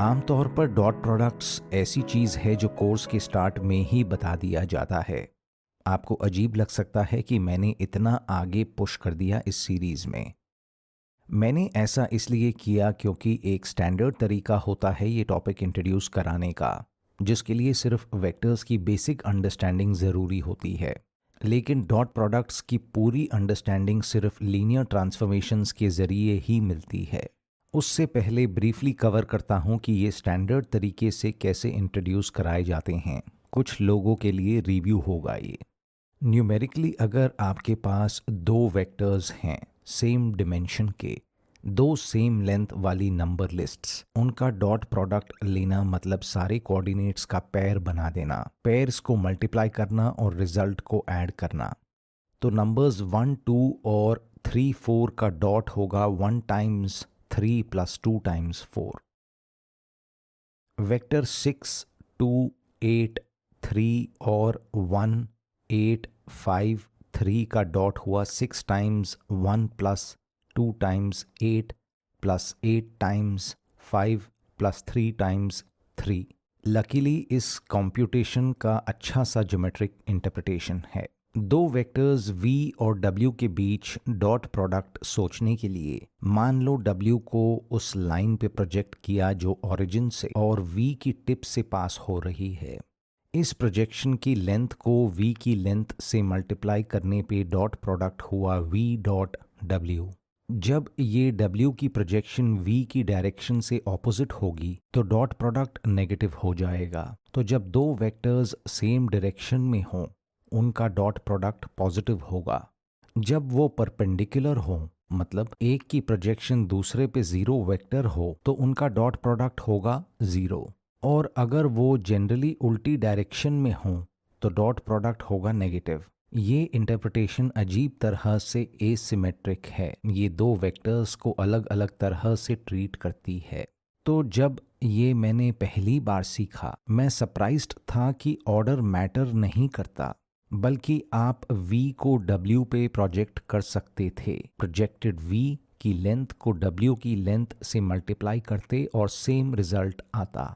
आमतौर पर dot products ऐसी चीज़ है जो कोर्स के स्टार्ट में ही बता दिया जाता है। आपको अजीब लग सकता है कि मैंने इतना आगे पुश कर दिया इस सीरीज़ में। मैंने ऐसा इसलिए किया क्योंकि एक स्टैंडर्ड तरीका होता है ये टॉपिक इंट्रोड्यूस कराने का, जिसके लिए सिर्फ वेक्टर्स की बेसिक अंडरस्टैंडिंग ज़रूरी होती है। लेकिन डॉट प्रोडक्ट्स की पूरी अंडरस्टैंडिंग सिर्फ लीनियर ट्रांसफॉर्मेशंस के ज़रिए ही मिलती है। उससे पहले ब्रीफली कवर करता हूँ कि ये स्टैंडर्ड तरीके से कैसे इंट्रोड्यूस कराए जाते हैं। कुछ लोगों के लिए रिव्यू होगा ये। न्यूमेरिकली अगर आपके पास दो वेक्टर्स हैं सेम डिमेंशन के, दो सेम लेंथ वाली नंबर लिस्ट्स, उनका डॉट प्रोडक्ट लेना मतलब सारे कोऑर्डिनेट्स का पेयर बना देना, पेयर्स को मल्टीप्लाई करना और रिजल्ट को ऐड करना। तो नंबर्स 1, 2 और 3, 4 का डॉट होगा 1 टाइम्स 3 प्लस 2 टाइम्स 4। वेक्टर 6, 2, 8, 3 और 1, 8, 5, 3 का डॉट हुआ 6 times 1 plus 2 times 8 plus 8 times 5 plus 3 times 3। Luckily इस कंप्यूटेशन का अच्छा सा ज्योमेट्रिक इंटरप्रिटेशन है। दो वेक्टर्स v और w के बीच डॉट प्रोडक्ट सोचने के लिए मान लो w को उस लाइन पे प्रोजेक्ट किया जो ओरिजिन से और v की टिप से पास हो रही है। इस प्रोजेक्शन की लेंथ को v की लेंथ से मल्टीप्लाई करने पे डॉट प्रोडक्ट हुआ v डॉट w। जब ये w की प्रोजेक्शन v की डायरेक्शन से ऑपोजिट होगी तो डॉट प्रोडक्ट नेगेटिव हो जाएगा। तो जब दो वेक्टर्स सेम डायरेक्शन में हों उनका डॉट प्रोडक्ट पॉजिटिव होगा। जब वो परपेंडिकुलर हो, मतलब एक की प्रोजेक्शन दूसरे पे जीरो वेक्टर हो, तो उनका डॉट प्रोडक्ट होगा जीरो। और अगर वो जनरली उल्टी डायरेक्शन में हो तो डॉट प्रोडक्ट होगा नेगेटिव। ये इंटरप्रिटेशन अजीब तरह से एसिमेट्रिक है, ये दो वेक्टर्स को अलग अलग तरह से ट्रीट करती है। तो जब ये मैंने पहली बार सीखा मैं सरप्राइज्ड था कि ऑर्डर मैटर नहीं करता, बल्कि आप v को w पे प्रोजेक्ट कर सकते थे। प्रोजेक्टेड v की लेंथ को w की लेंथ से मल्टीप्लाई करते और सेम रिजल्ट आता।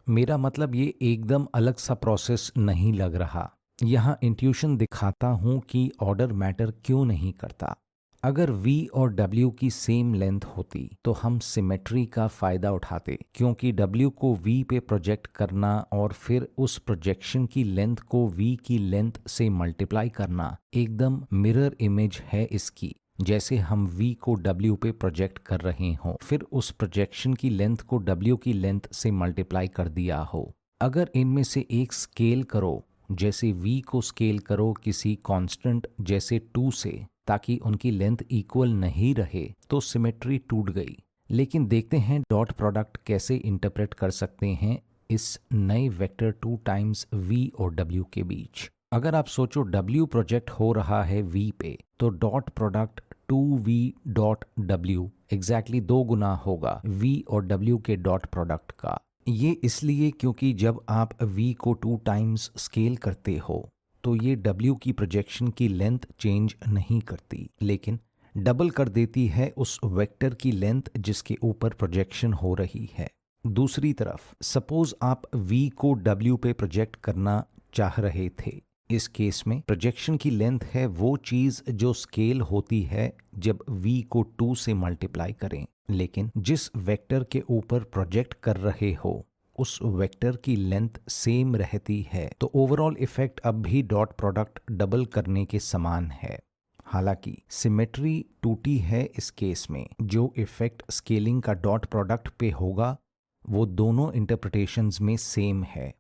मेरा मतलब ये एकदम अलग सा प्रोसेस नहीं लग रहा। यहाँ इंट्यूशन दिखाता हूँ कि ऑर्डर मैटर क्यों नहीं करता। अगर v और w की सेम लेंथ होती तो हम सिमेट्री का फ़ायदा उठाते, क्योंकि w को v पे प्रोजेक्ट करना और फिर उस प्रोजेक्शन की लेंथ को v की लेंथ से मल्टीप्लाई करना एकदम मिरर इमेज है इसकी। जैसे हम v को w पे प्रोजेक्ट कर रहे हों, फिर उस प्रोजेक्शन की लेंथ को w की लेंथ से मल्टीप्लाई कर दिया हो। अगर इनमें से एक स्केल करो, जैसे v को स्केल करो किसी कांस्टेंट जैसे 2 से, ताकि उनकी लेंथ इक्वल नहीं रहे, तो सिमेट्री टूट गई। लेकिन देखते हैं डॉट प्रोडक्ट कैसे इंटरप्रेट कर सकते हैं इस नए वेक्टर 2 टाइम्स v और w के बीच। अगर आप सोचो w प्रोजेक्ट हो रहा है v पे, तो dot product 2v dot w exactly 2 गुना होगा v और w के डॉट प्रोडक्ट का। ये इसलिए क्योंकि जब आप v को 2 टाइम्स स्केल करते हो तो ये w की प्रोजेक्शन की लेंथ चेंज नहीं करती, लेकिन डबल कर देती है उस वेक्टर की लेंथ जिसके ऊपर प्रोजेक्शन हो रही है। दूसरी तरफ सपोज आप v को w पे प्रोजेक्ट करना चाह रहे थे। इस केस में प्रोजेक्शन की लेंथ है वो चीज़ जो स्केल होती है जब v को 2 से मल्टीप्लाई करें, लेकिन जिस वेक्टर के ऊपर प्रोजेक्ट कर रहे हो उस वेक्टर की लेंथ सेम रहती है, तो ओवरऑल इफेक्ट अब भी डॉट प्रोडक्ट डबल करने के समान है। हालांकि सिमेट्री टूटी है इस केस में। जो इफेक्ट स्केलिंग का डॉट प्रोडक्ट पे होगा वो दोनों इंटरप्रिटेशंस में सेम है।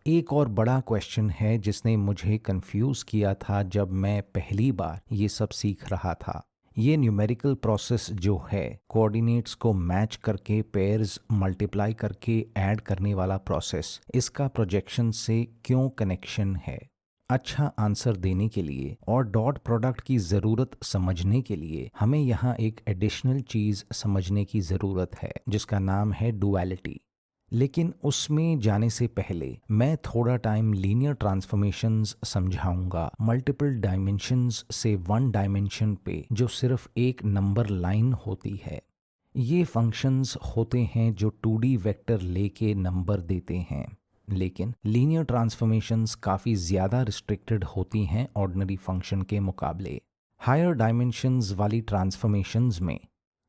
एक और बड़ा क्वेश्चन है जिसने मुझे कंफ्यूज किया था जब मैं पहली बार ये सब सीख रहा था। ये न्यूमेरिकल प्रोसेस जो है कोऑर्डिनेट्स को मैच करके पेयर्स मल्टीप्लाई करके ऐड करने वाला प्रोसेस, इसका प्रोजेक्शन से क्यों कनेक्शन है? अच्छा आंसर देने के लिए और डॉट प्रोडक्ट की ज़रूरत समझने के लिए हमें यहाँ एक एडिशनल चीज़ समझने की ज़रूरत है जिसका नाम है डुअलिटी। लेकिन उसमें जाने से पहले मैं थोड़ा टाइम लीनियर ट्रांसफॉर्मेशंस समझाऊंगा। मल्टीपल डायमेंशंस से वन डायमेंशन पे जो सिर्फ एक नंबर लाइन होती है। ये फंक्शंस होते हैं जो 2D वेक्टर लेके नंबर देते हैं, लेकिन लीनियर ट्रांसफॉर्मेशंस काफ़ी ज़्यादा रिस्ट्रिक्टेड होती हैं ऑर्डिनरी फंक्शन के मुकाबले। हायर डायमेंशंस वाली ट्रांसफॉर्मेशंस में,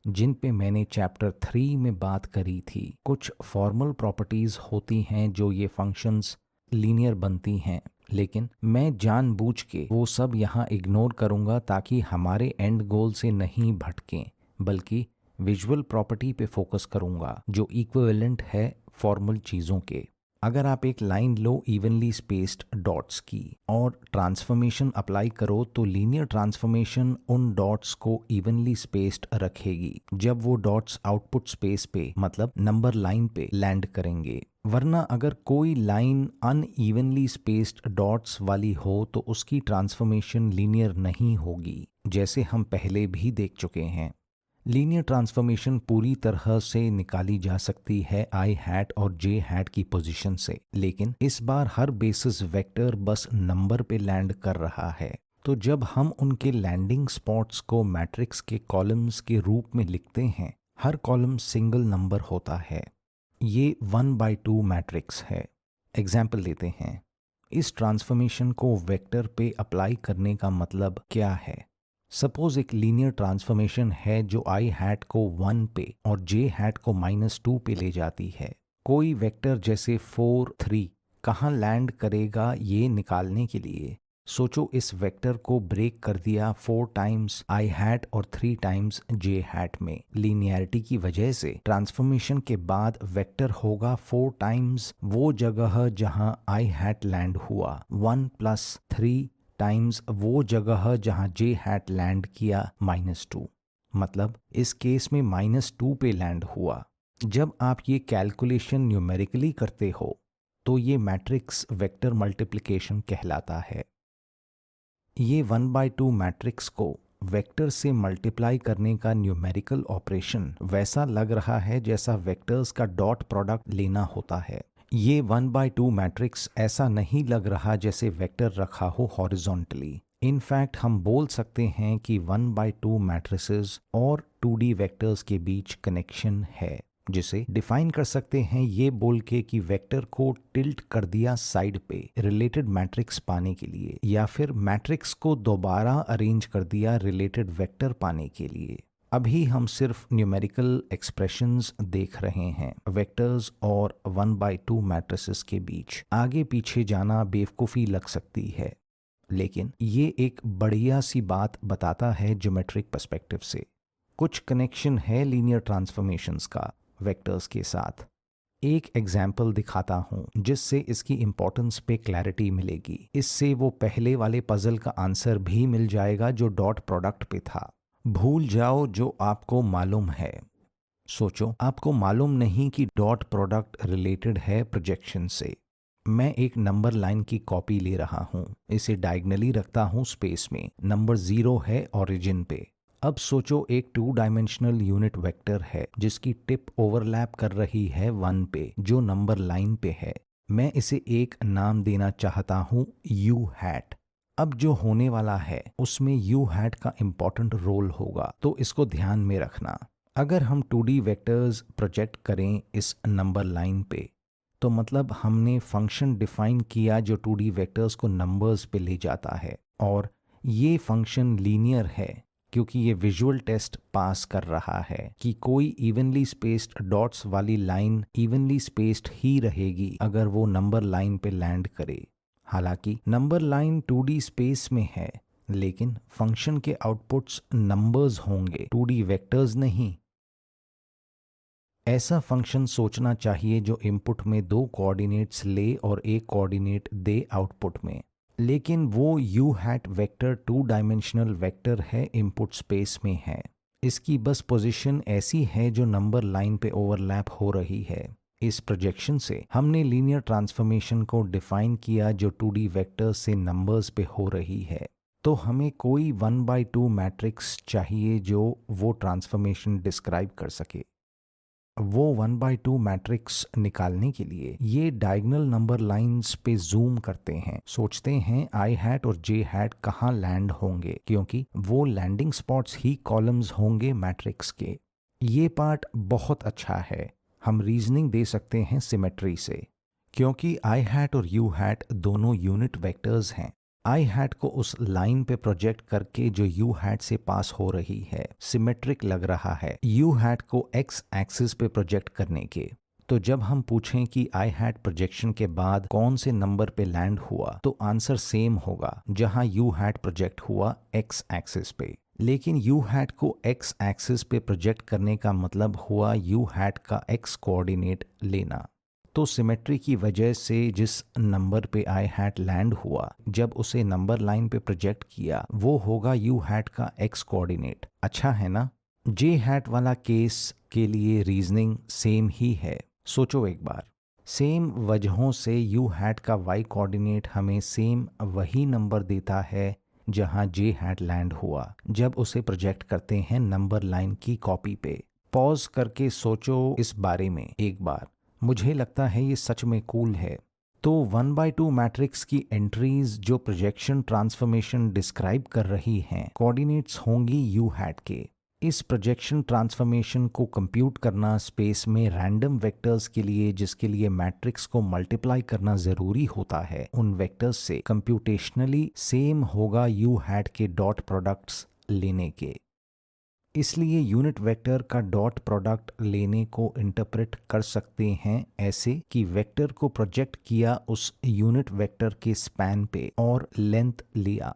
जिन पे मैंने चैप्टर 3 में बात करी थी, कुछ फॉर्मल प्रॉपर्टीज़ होती हैं जो ये फंक्शंस लीनियर बनती हैं, लेकिन मैं जानबूझ के वो सब यहाँ इग्नोर करूँगा ताकि हमारे एंड गोल से नहीं भटकें, बल्कि विजुअल प्रॉपर्टी पे फोकस करूँगा जो इक्विवेलेंट है फॉर्मल चीज़ों के। अगर आप एक लाइन लो इवनली स्पेस्ड डॉट्स की और ट्रांसफॉर्मेशन अप्लाई करो तो लीनियर ट्रांसफॉर्मेशन उन डॉट्स को इवनली स्पेस्ड रखेगी जब वो डॉट्स आउटपुट स्पेस पे मतलब नंबर लाइन पे लैंड करेंगे। वरना अगर कोई लाइन अनइवनली स्पेस्ड डॉट्स वाली हो तो उसकी ट्रांसफॉर्मेशन लीनियर नहीं होगी, जैसे हम पहले भी देख चुके हैं। लीनियर ट्रांसफॉर्मेशन पूरी तरह से निकाली जा सकती है आई हैट और जे हैट की पोजीशन से, लेकिन इस बार हर बेसिस वेक्टर बस नंबर पे लैंड कर रहा है। तो जब हम उनके लैंडिंग स्पॉट्स को मैट्रिक्स के कॉलम्स के रूप में लिखते हैं, हर कॉलम सिंगल नंबर होता है। ये 1/2 मैट्रिक्स है। एग्जाम्पल लेते हैं। इस ट्रांसफॉर्मेशन को वेक्टर पे अप्लाई करने का मतलब क्या है? सपोज एक लीनियर ट्रांसफॉर्मेशन है जो आई हैट को 1 पे और जे हैट को -2 पे ले जाती है। कोई वेक्टर जैसे 4, 3 कहाँ लैंड करेगा ये निकालने के लिए सोचो इस वेक्टर को ब्रेक कर दिया 4 टाइम्स आई हैट और 3 टाइम्स जे हैट में। लीनियरिटी की वजह से ट्रांसफॉर्मेशन के बाद वेक्टर होगा 4 टाइम्स वो जगह जहां आई हैट लैंड हुआ, 1 + 3 टाइम्स वो जगह जहां जे हैट लैंड किया -2। मतलब इस केस में -2 पे लैंड हुआ। जब आप ये कैलकुलेशन न्यूमेरिकली करते हो तो ये मैट्रिक्स वेक्टर मल्टीप्लिकेशन कहलाता है। ये 1/2 मैट्रिक्स को वेक्टर से मल्टीप्लाई करने का न्यूमेरिकल ऑपरेशन वैसा लग रहा है जैसा वेक्टर्स का डॉट प्रोडक्ट लेना होता है। ये 1/2 मैट्रिक्स ऐसा नहीं लग रहा जैसे वेक्टर रखा हो हॉरिजॉन्टली। इनफैक्ट हम बोल सकते हैं कि 1/2 मैट्रिसेस और 2D वेक्टर्स के बीच कनेक्शन है, जिसे डिफाइन कर सकते हैं ये बोल के कि वेक्टर को टिल्ट कर दिया साइड पे रिलेटेड मैट्रिक्स पाने के लिए, या फिर मैट्रिक्स को दोबारा अरेंज कर दिया रिलेटेड वेक्टर पाने के लिए। अभी हम सिर्फ न्यूमेरिकल एक्सप्रेशंस देख रहे हैं वेक्टर्स और 1/2 मैट्रिसेस के बीच। आगे पीछे जाना बेवकूफ़ी लग सकती है, लेकिन ये एक बढ़िया सी बात बताता है ज्योमेट्रिक पर्सपेक्टिव से। कुछ कनेक्शन है लीनियर ट्रांसफॉर्मेशंस का वेक्टर्स के साथ। एक एग्जाम्पल दिखाता हूँ जिससे इसकी इंपॉर्टेंस पे क्लैरिटी मिलेगी। इससे वो पहले वाले पजल का आंसर भी मिल जाएगा जो डॉट प्रोडक्ट पे था। भूल जाओ जो आपको मालूम है। सोचो आपको मालूम नहीं कि डॉट प्रोडक्ट रिलेटेड है प्रोजेक्शन से। मैं एक नंबर लाइन की कॉपी ले रहा हूँ, इसे डायगनली रखता हूँ स्पेस में। नंबर 0 है ओरिजिन पे। अब सोचो एक 2 डायमेंशनल यूनिट वेक्टर है जिसकी टिप ओवरलैप कर रही है 1 पे जो नंबर लाइन पे है। मैं इसे एक नाम देना चाहता हूँ यू हैट। अब जो होने वाला है उसमें यू हैट का इम्पॉर्टेंट रोल होगा, तो इसको ध्यान में रखना। अगर हम 2D वेक्टर्स प्रोजेक्ट करें इस नंबर लाइन पे तो मतलब हमने फंक्शन डिफाइन किया जो 2D वेक्टर्स को नंबर्स पे ले जाता है, और ये फंक्शन लीनियर है क्योंकि ये विजुअल टेस्ट पास कर रहा है कि कोई इवनली स्पेस्ड डॉट्स वाली लाइन इवनली स्पेस्ड ही रहेगी अगर वो नंबर लाइन पे लैंड करे। हालांकि नंबर लाइन 2D स्पेस में है, लेकिन फंक्शन के आउटपुट्स नंबर्स होंगे, 2D वेक्टर्स नहीं। ऐसा फंक्शन सोचना चाहिए जो इनपुट में 2 कोऑर्डिनेट्स ले और एक कोऑर्डिनेट दे आउटपुट में। लेकिन वो you hat vector 2 dimensional vector है, इनपुट स्पेस में है। इसकी बस पोजीशन ऐसी है जो नंबर लाइन पे ओवरलैप हो रही है। इस प्रोजेक्शन से हमने लीनियर ट्रांसफॉर्मेशन को डिफाइन किया जो 2D वेक्टर से नंबर्स पे हो रही है। तो हमें कोई 1/2 मैट्रिक्स चाहिए जो वो ट्रांसफॉर्मेशन डिस्क्राइब कर सके। वो 1/2 मैट्रिक्स निकालने के लिए ये डायगोनल नंबर लाइंस पे जूम करते हैं, सोचते हैं आई हैट और जे हैट कहाँ लैंड होंगे, क्योंकि वो लैंडिंग स्पॉट्स ही कॉलम्स होंगे मैट्रिक्स के। ये पार्ट बहुत अच्छा है। हम रीजनिंग दे सकते हैं सिमेट्री से, क्योंकि आई हैट और यू हैट दोनों यूनिट वेक्टर्स हैं। आई हैट को उस लाइन पे प्रोजेक्ट करके जो यू हैट से पास हो रही है सिमेट्रिक लग रहा है, यू हैट को एक्स एक्सिस पे प्रोजेक्ट करने के। तो जब हम पूछें कि आई हैट प्रोजेक्शन के बाद कौन से नंबर पे लैंड हुआ, तो आंसर सेम होगा जहां यू हैट प्रोजेक्ट हुआ एक्स एक्सिस पे। लेकिन यू हैट को एक्स एक्सिस पे प्रोजेक्ट करने का मतलब हुआ यू हैट का एक्स कोऑर्डिनेट लेना। तो सिमेट्री की वजह से जिस नंबर पे आई हैट लैंड हुआ, जब उसे नंबर लाइन पे प्रोजेक्ट किया, वो होगा यू हैट का एक्स कोऑर्डिनेट। अच्छा है ना? जे हैट वाला केस के लिए रीजनिंग सेम ही है। सोचो एक बार, सेम वजहों से यू हैट का वाई कोऑर्डिनेट हमें सेम वही नंबर देता है जहां जे हैट लैंड हुआ जब उसे प्रोजेक्ट करते हैं नंबर लाइन की कॉपी पे। पॉज करके सोचो इस बारे में एक बार, मुझे लगता है ये सच में कूल है। तो 1/2 मैट्रिक्स की एंट्रीज जो प्रोजेक्शन ट्रांसफॉर्मेशन डिस्क्राइब कर रही हैं, कोऑर्डिनेट्स होंगी यू हैट के। इस प्रोजेक्शन ट्रांसफॉर्मेशन को कंप्यूट करना स्पेस में रैंडम वेक्टर्स के लिए, जिसके लिए मैट्रिक्स को मल्टीप्लाई करना ज़रूरी होता है, उन वेक्टर्स से कंप्यूटेशनली सेम होगा यू हैट के डॉट प्रोडक्ट्स लेने के। इसलिए यूनिट वेक्टर का डॉट प्रोडक्ट लेने को इंटरप्रेट कर सकते हैं ऐसे कि वेक्टर को प्रोजेक्ट किया उस यूनिट वेक्टर के स्पैन पे और लेंथ लिया।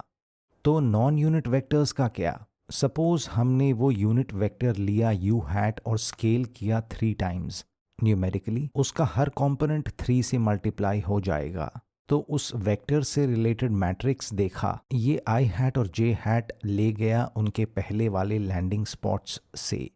तो नॉन यूनिट वेक्टर्स का क्या? सपोज हमने वो यूनिट वेक्टर लिया यू हैट और स्केल किया 3 टाइम्स। न्यूमेरिकली उसका हर कंपोनेंट 3 से मल्टीप्लाई हो जाएगा। तो उस वेक्टर से रिलेटेड मैट्रिक्स देखा, ये आई हैट और जे हैट ले गया उनके पहले वाले लैंडिंग स्पॉट्स से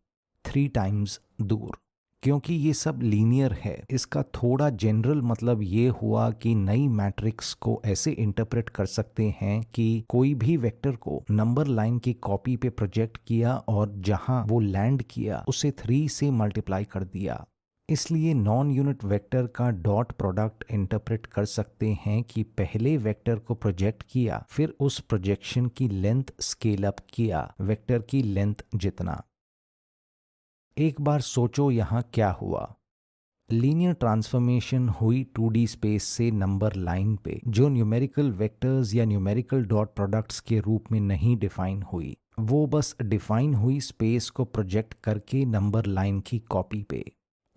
3 टाइम्स दूर। क्योंकि ये सब लीनियर है, इसका थोड़ा जनरल मतलब ये हुआ कि नई मैट्रिक्स को ऐसे इंटरप्रेट कर सकते हैं कि कोई भी वेक्टर को नंबर लाइन की कॉपी पे प्रोजेक्ट किया और जहां वो लैंड किया उसे 3 से मल्टीप्लाई कर दिया। इसलिए नॉन यूनिट वेक्टर का डॉट प्रोडक्ट इंटरप्रेट कर सकते हैं कि पहले वेक्टर को प्रोजेक्ट किया, फिर उस प्रोजेक्शन की लेंथ स्केल अप किया वेक्टर की लेंथ जितना। एक बार सोचो यहाँ क्या हुआ। लीनियर ट्रांसफॉर्मेशन हुई 2D स्पेस से नंबर लाइन पे, जो न्यूमेरिकल वेक्टर्स या न्यूमेरिकल डॉट प्रोडक्ट्स के रूप में नहीं डिफाइन हुई, वो बस डिफाइन हुई स्पेस को प्रोजेक्ट करके नंबर लाइन की कॉपी पे।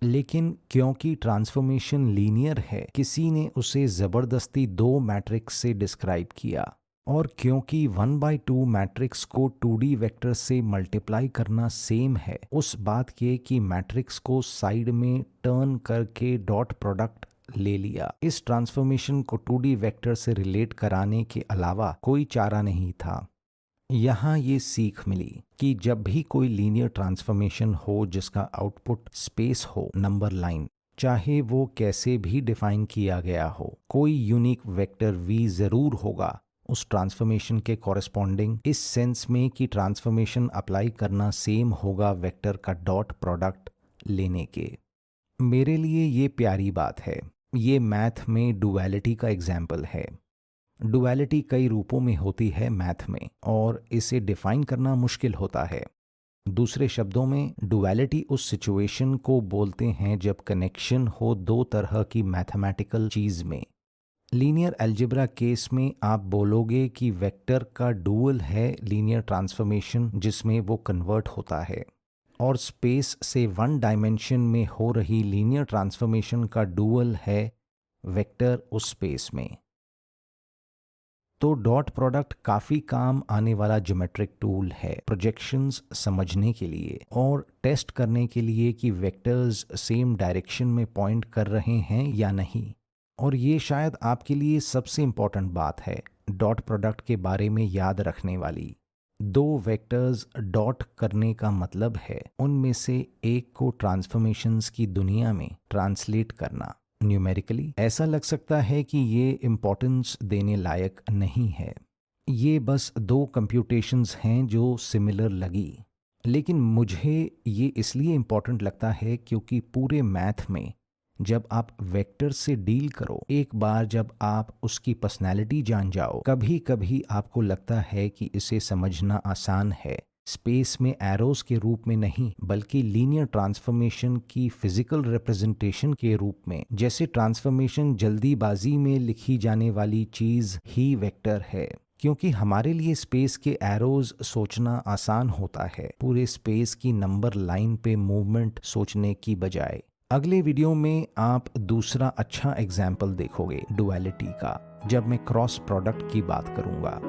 लेकिन क्योंकि ट्रांसफॉर्मेशन लीनियर है, किसी ने उसे ज़बरदस्ती 2 मैट्रिक्स से डिस्क्राइब किया। और क्योंकि 1/2 मैट्रिक्स को 2D वेक्टर से मल्टीप्लाई करना सेम है उस बात के कि मैट्रिक्स को साइड में टर्न करके डॉट प्रोडक्ट ले लिया, इस ट्रांसफॉर्मेशन को 2D वेक्टर से रिलेट कराने के अलावा कोई चारा नहीं था। यहाँ ये सीख मिली कि जब भी कोई लीनियर ट्रांसफॉर्मेशन हो जिसका आउटपुट स्पेस हो नंबर लाइन, चाहे वो कैसे भी डिफाइन किया गया हो, कोई यूनिक वेक्टर v ज़रूर होगा उस ट्रांसफॉर्मेशन के कॉरेस्पॉन्डिंग, इस सेंस में कि ट्रांसफॉर्मेशन अप्लाई करना सेम होगा वेक्टर का डॉट प्रोडक्ट लेने के। मेरे लिए ये प्यारी बात है। ये मैथ में डुअलिटी का एग्जाम्पल है। डुअलिटी कई रूपों में होती है मैथ में, और इसे डिफाइन करना मुश्किल होता है। दूसरे शब्दों में, डुअलिटी उस सिचुएशन को बोलते हैं जब कनेक्शन हो दो तरह की मैथमेटिकल चीज़ में। लीनियर अलजेब्रा केस में आप बोलोगे कि वेक्टर का डुअल है लीनियर ट्रांसफॉर्मेशन जिसमें वो कन्वर्ट होता है, और स्पेस से 1 डायमेंशन में हो रही लीनियर ट्रांसफॉर्मेशन का डुअल है वेक्टर उस स्पेस में। तो डॉट प्रोडक्ट काफ़ी काम आने वाला ज्योमेट्रिक टूल है प्रोजेक्शंस समझने के लिए और टेस्ट करने के लिए कि वेक्टर्स सेम डायरेक्शन में पॉइंट कर रहे हैं या नहीं। और ये शायद आपके लिए सबसे इम्पॉर्टेंट बात है डॉट प्रोडक्ट के बारे में याद रखने वाली। 2 वेक्टर्स डॉट करने का मतलब है उनमें से एक को ट्रांसफॉर्मेशंस की दुनिया में ट्रांसलेट करना। न्यूमेरिकली ऐसा लग सकता है कि ये इम्पोर्टेंस देने लायक नहीं है, ये बस 2 कंप्यूटेशंस हैं जो सिमिलर लगी, लेकिन मुझे ये इसलिए इम्पॉर्टेंट लगता है क्योंकि पूरे मैथ में जब आप वेक्टर से डील करो, एक बार जब आप उसकी पर्सनैलिटी जान जाओ, कभी कभी आपको लगता है कि इसे समझना आसान है, स्पेस में एरोस के रूप में नहीं बल्कि लीनियर ट्रांसफॉर्मेशन की फिजिकल रिप्रेजेंटेशन के रूप में। जैसे ट्रांसफॉर्मेशन जल्दीबाजी में लिखी जाने वाली चीज ही वेक्टर है, क्योंकि हमारे लिए स्पेस के एरोज सोचना आसान होता है पूरे स्पेस की नंबर लाइन पे मूवमेंट सोचने की बजाय। अगले वीडियो में आप दूसरा अच्छा एग्जाम्पल देखोगे डुअलिटी का, जब मैं क्रॉस प्रोडक्ट की बात करूंगा।